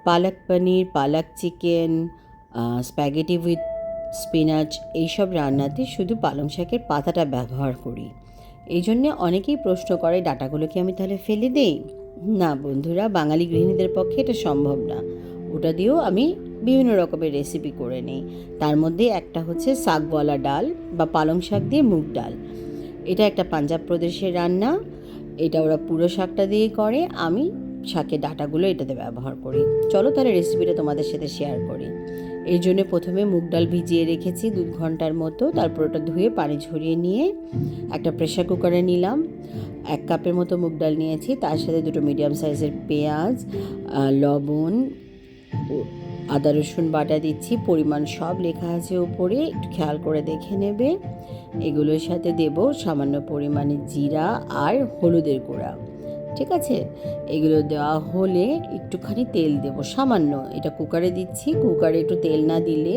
পালক পনির, পালক chicken, spaghetti with spinach এইসব রান্নাতে শুধু পালং শাকের পাতাটা ব্যবহার করি। এই জন্যে অনেকেই প্রশ্ন করে ডাঁটাগুলো কি আমি তাহলে ফেলে দেই? না বন্ধুরা, বাঙালি গৃহিণীদের পক্ষে এটা সম্ভব না। ওটা দিয়েও আমি বিভিন্ন রকমের রেসিপি করে নিই। তার মধ্যে একটা হচ্ছে শাকওয়ালা ডাল বা পালং শাক দিয়ে মুগ ডাল। এটা একটা পাঞ্জাব প্রদেশের রান্না। এটা ওরা পুরো শাকটা দিয়ে করে, আমি শাকের ডাঁটাগুলো এটাতে ব্যবহার করি। চলো তাহলে রেসিপিটা তোমাদের সাথে শেয়ার করি। এই জন্য প্রথমে মুগ ডাল ভিজিয়ে রেখেছি 2 ঘন্টার মতো। তারপর ওটা ধুয়ে পানি ঝরিয়ে নিয়ে একটা প্রেশার কুকারে নিলাম। 1 কাপের মতো মুগ ডাল নিয়েছি, তার সাথে 2টো মিডিয়াম সাইজের পেঁয়াজ, লবণ, আদা রসুন বাটা দিচ্ছি। পরিমাণ সব লেখা আছে উপরে, একটু খেয়াল করে দেখে নেবে। এগুলোর সাথে দেব সামান্য পরিমাণে জিরা আর হলুদের গুঁড়া। ঠিক আছে, এগুলো দেওয়া হলে একটুখানি তেল দেব সামান্য। এটা কুকারে দিচ্ছি, কুকারে একটু তেল না দিলে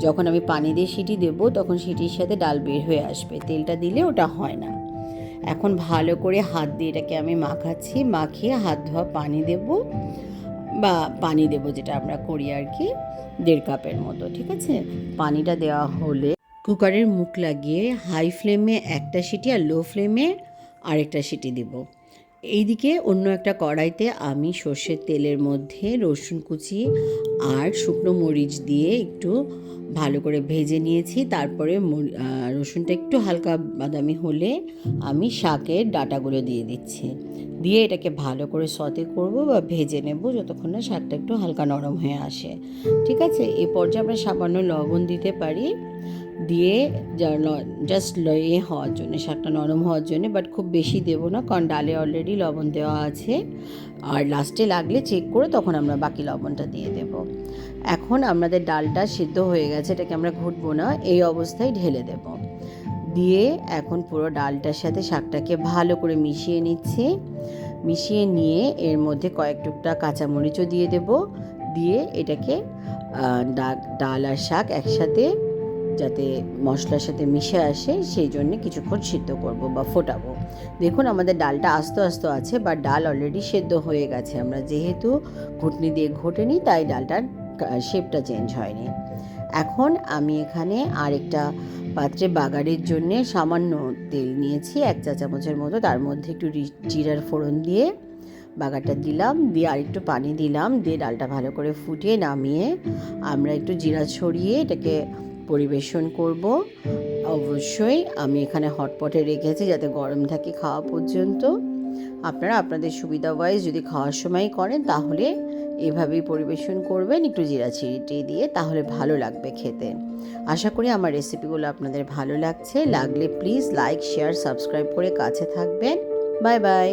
যখন আমি পানি দিয়ে সিটি দেব তখন সিটির সাথে ডাল বের হয়ে আসবে, তেলটা দিলে ওটা হয় না। এখন ভালো করে হাত দিয়ে এটাকে আমি মাখাচ্ছি, মাখিয়ে হাত ধোয়া পানি দেব বা পানি দেব যেটা আমরা করি আর কি, 1.5 কাপের মতো। ঠিক আছে, পানিটা দেওয়া হলে কুকারের মুখ লাগিয়ে হাই ফ্লেমে একটা সিটি আর লো ফ্লেমে আরেকটা সিটি দেব। এইদিকে অন্য একটা কড়াইতে আমি সর্ষের তেলের মধ্যে রসুন কুচি আর শুকনো মরিচ দিয়ে একটু ভালো করে ভেজে নিয়েছি। তারপরে রসুনটা একটু হালকা বাদামি হলে আমি শাকের ডাঁটাগুলো দিয়ে দিচ্ছি। দিয়ে এটাকে ভালো করে সতে করব বা ভেজে নেব যতক্ষণ না শাকটা একটু হালকা নরম হয়ে আসে। ঠিক আছে, এই পর্যায়ে আমরা সামান্য লবণ দিতে পারি, দিয়ে জাস্ট হওয়ার জন্য, শাকটা নরম হওয়ার জন্য, বাট খুব বেশি দেবো না কারণ ডালে অলরেডি লবণ দেওয়া আছে। আর লাস্টে লাগলে চেক করে তখন আমরা বাকি লবণটা দিয়ে দেব। এখন আমাদের ডালটা সিদ্ধ হয়ে গেছে, এটাকে আমরা ঘুটবো না, এই অবস্থায় ঢেলে দেব। দিয়ে এখন পুরো ডালটার সাথে শাকটাকে ভালো করে মিশিয়ে নিচ্ছি। মিশিয়ে নিয়ে এর মধ্যে কয়েক টুকটা কাঁচামরিচও দিয়ে দেব। দিয়ে এটাকে ডাল আর শাক একসাথে যাতে মশলার সাথে মিশে আসে সেই জন্য কিছুক্ষণ সিদ্ধ করব বা ফোটাবো। দেখুন আমাদের ডালটা আস্তে আস্তে আছে, বা ডাল অলরেডি সেদ্ধ হয়ে গেছে। আমরা যেহেতু ঘুটনি দিয়ে ঘটেনি তাই ডালটার শেপটা চেঞ্জ হয়নি। এখন আমি এখানে আরেকটা পাত্রে বাগারের জন্যে সামান্য তেল নিয়েছি 1 চা চামচের মতো, তার মধ্যে একটু জিরার ফোড়ন দিয়ে বাগারটা দিলাম, দিয়ে আরেকটু পানি দিলাম, দিয়ে ডালটা ভালো করে ফুটিয়ে নামিয়ে আমরা একটু জিরা ছড়িয়ে এটাকে পরিবেশন করব। অবশ্যই আমি এখানে হটপটে রেখেছি যাতে গরম থাকে খাওয়া পর্যন্ত। আপনারা আপনাদের সুবিধা ওয়াইজ যদি খাওয়ার সময় করেন তাহলে এভাবেই পরিবেশন করবেন, একটু জিরা ছিটিয়ে দিয়ে, তাহলে ভালো লাগবে খেতে। আশা করি আমার রেসিপিগুলো আপনাদের ভালো লাগছে। লাগলে প্লিজ লাইক, শেয়ার, সাবস্ক্রাইব করে কাছে থাকবেন। Bye bye.